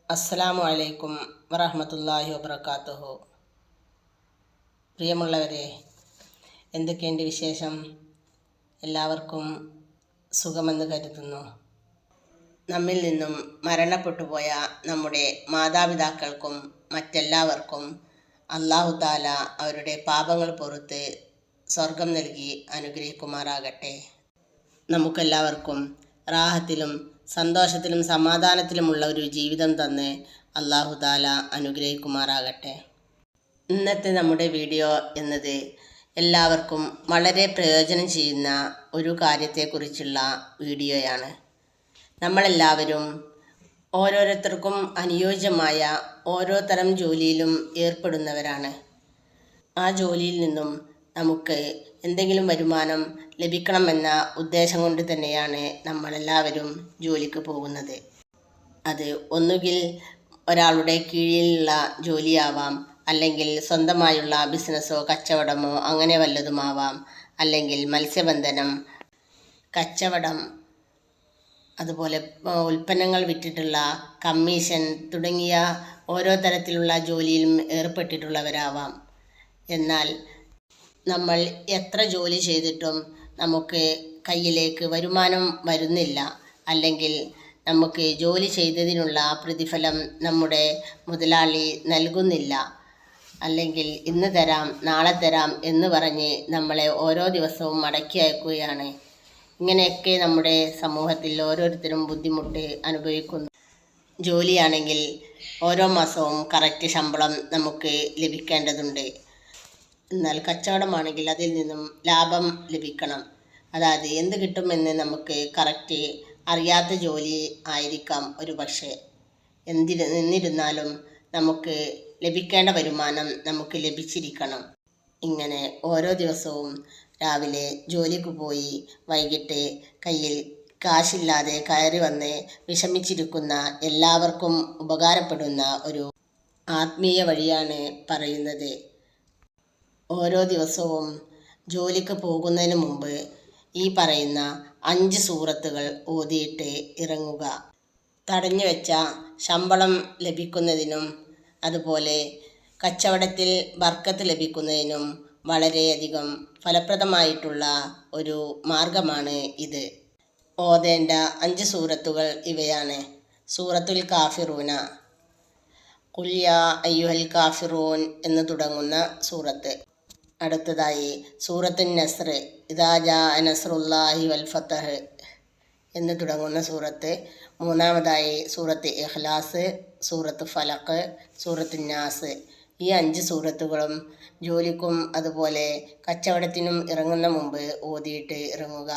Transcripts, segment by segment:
അസ്സലാമു അലൈക്കും വറഹ്മത്തുള്ളാഹി വബറകാതുഹു. പ്രിയമുള്ളവരെ, എന്തൊക്കെയുണ്ട് വിശേഷം? എല്ലാവർക്കും സുഖമെന്ന് കരുതുന്നു. നമ്മിൽ നിന്നും മരണപ്പെട്ടുപോയ നമ്മുടെ മാതാപിതാക്കൾക്കും മറ്റെല്ലാവർക്കും അല്ലാഹു തആല അവരുടെ പാപങ്ങൾ പൊറുത്ത് സ്വർഗം നൽകി അനുഗ്രഹിക്കുമാറാകട്ടെ. നമുക്കെല്ലാവർക്കും റാഹത്തിലും സന്തോഷത്തിലും സമാധാനത്തിലുമുള്ള ഒരു ജീവിതം തന്ന് അല്ലാഹു തആല അനുഗ്രഹിക്കുമാറാകട്ടെ. ഇന്നത്തെ നമ്മുടെ വീഡിയോ എന്നത് എല്ലാവർക്കും വളരെ പ്രയോജനം ചെയ്യുന്ന ഒരു കാര്യത്തെക്കുറിച്ചുള്ള വീഡിയോയാണ്. നമ്മളെല്ലാവരും ഓരോരുത്തർക്കും അനുയോജ്യമായ ഓരോ തരം ജോലിയിലും ഏർപ്പെടുന്നവരാണ്. ആ ജോലിയിൽ നിന്നും നമുക്ക് എന്തെങ്കിലും വരുമാനം ലഭിക്കണമെന്ന ഉദ്ദേശം കൊണ്ട് തന്നെയാണ് നമ്മളെല്ലാവരും ജോലിക്ക് പോകുന്നത്. അത് ഒന്നുകിൽ ഒരാളുടെ കീഴിലുള്ള ജോലിയാവാം, അല്ലെങ്കിൽ സ്വന്തമായുള്ള ബിസിനസ്സോ കച്ചവടമോ അങ്ങനെ വല്ലതുമാവാം, അല്ലെങ്കിൽ മത്സ്യബന്ധനം, കച്ചവടം, അതുപോലെ ഉൽപ്പന്നങ്ങൾ വിറ്റിട്ടുള്ള കമ്മീഷൻ തുടങ്ങിയ ഓരോ തരത്തിലുള്ള ജോലിയിലും ഏർപ്പെട്ടിട്ടുള്ളവരാവാം. എന്നാൽ നമ്മൾ എത്ര ജോലി ചെയ്തിട്ടും നമുക്ക് കയ്യിലേക്ക് വരുമാനം വരുന്നില്ല, അല്ലെങ്കിൽ നമുക്ക് ജോലി ചെയ്തതിനുള്ള പ്രതിഫലം നമ്മുടെ മുതലാളി നൽകുന്നില്ല, അല്ലെങ്കിൽ ഇന്ന് തരാം നാളെ തരാം എന്ന് പറഞ്ഞ് നമ്മളെ ഓരോ ദിവസവും മടക്കി അയക്കുകയാണ്. ഇങ്ങനെയൊക്കെ നമ്മുടെ സമൂഹത്തിൽ ഓരോരുത്തരും ബുദ്ധിമുട്ട് അനുഭവിക്കുന്നു. ജോലിയാണെങ്കിൽ ഓരോ മാസവും കറക്റ്റ് ശമ്പളം നമുക്ക് ലഭിക്കേണ്ടതുണ്ട്. എന്നാൽ കച്ചവടമാണെങ്കിൽ അതിൽ നിന്നും ലാഭം ലഭിക്കണം. അതായത് എന്ത് കിട്ടുമെന്ന് നമുക്ക് കറക്റ്റ് അറിയാത്ത ജോലി ആയിരിക്കാം ഒരു പക്ഷേ. എന്നിരുന്നാലും നമുക്ക് ലഭിക്കേണ്ട വരുമാനം നമുക്ക് ലഭിച്ചിരിക്കണം. ഇങ്ങനെ ഓരോ ദിവസവും രാവിലെ ജോലിക്ക് പോയി വൈകിട്ട് കയ്യിൽ കാശില്ലാതെ കയറി വന്ന് വിഷമിച്ചിരിക്കുന്ന എല്ലാവർക്കും ഉപകാരപ്പെടുന്ന ഒരു ആത്മീയ വഴിയാണ് പറയുന്നത്. ഓരോ ദിവസവും ജോലിക്ക് പോകുന്നതിന് മുമ്പ് ഈ പറയുന്ന 5 സൂറത്തുകൾ ഓതിയിട്ട് ഇറങ്ങുക. തടഞ്ഞു വെച്ച ശമ്പളം ലഭിക്കുന്നതിനും അതുപോലെ കച്ചവടത്തിൽ ബർക്കത്ത് ലഭിക്കുന്നതിനും വളരെയധികം ഫലപ്രദമായിട്ടുള്ള ഒരു മാർഗമാണ് ഇത്. ഓതേണ്ട 5 സൂറത്തുകൾ ഇവയാണ്: സൂറത്തുൽ കാഫിറൂന, ഖുൽ യാ അയ്യുഹൽ കാഫിറൂൻ എന്ന് തുടങ്ങുന്ന സൂറത്ത്. അടുത്തതായി സൂറത്തുൻ നസ്ർ, ഇദാ ജാഅ നസ്റുല്ലാഹി വൽ ഫതഹ് എന്ന് തുടങ്ങുന്ന സൂറത്ത്. മൂന്നാമതായി സൂറത്ത് ഇഖ്ലാസ്, സൂറത്ത് ഫലഖ്, സൂറത്തുൻ നാസ്. ഈ 5 സൂറത്തുകളും ജോലിക്കും അതുപോലെ കച്ചവടത്തിനും ഇറങ്ങുന്ന മുമ്പ് ഓതിയിട്ട് ഇറങ്ങുക.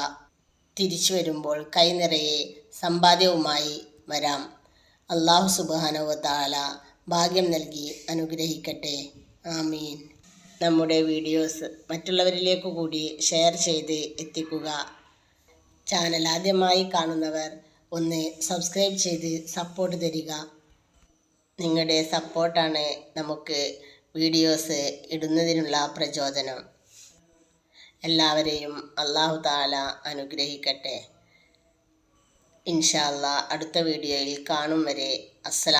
തിരിച്ചു വരുമ്പോൾ കൈ നിറയെ സമ്പാദ്യവുമായി വരാം. അല്ലാഹു സുബ്ഹാനഹു വ തആല ഭാഗ്യം നൽകി അനുഗ്രഹിക്കട്ടെ. ആമീൻ. നമ്മുടെ വീഡിയോസ് മറ്റുള്ളവരിലേക്ക് കൂടി ഷെയർ ചെയ്ത് എത്തിക്കുക. ചാനൽ ആദ്യമായി കാണുന്നവർ ഒന്ന് സബ്സ്ക്രൈബ് ചെയ്ത് സപ്പോർട്ട് തരിക. നിങ്ങളുടെ സപ്പോർട്ടാണ് നമുക്ക് വീഡിയോസ് ഇടുന്നതിനുള്ള പ്രചോദനം. എല്ലാവരെയും അല്ലാഹു തആല അനുഗ്രഹിക്കട്ടെ. ഇൻഷാ അല്ലാഹ് അടുത്ത വീഡിയോയിൽ കാണും വരെ അസ്സലാം.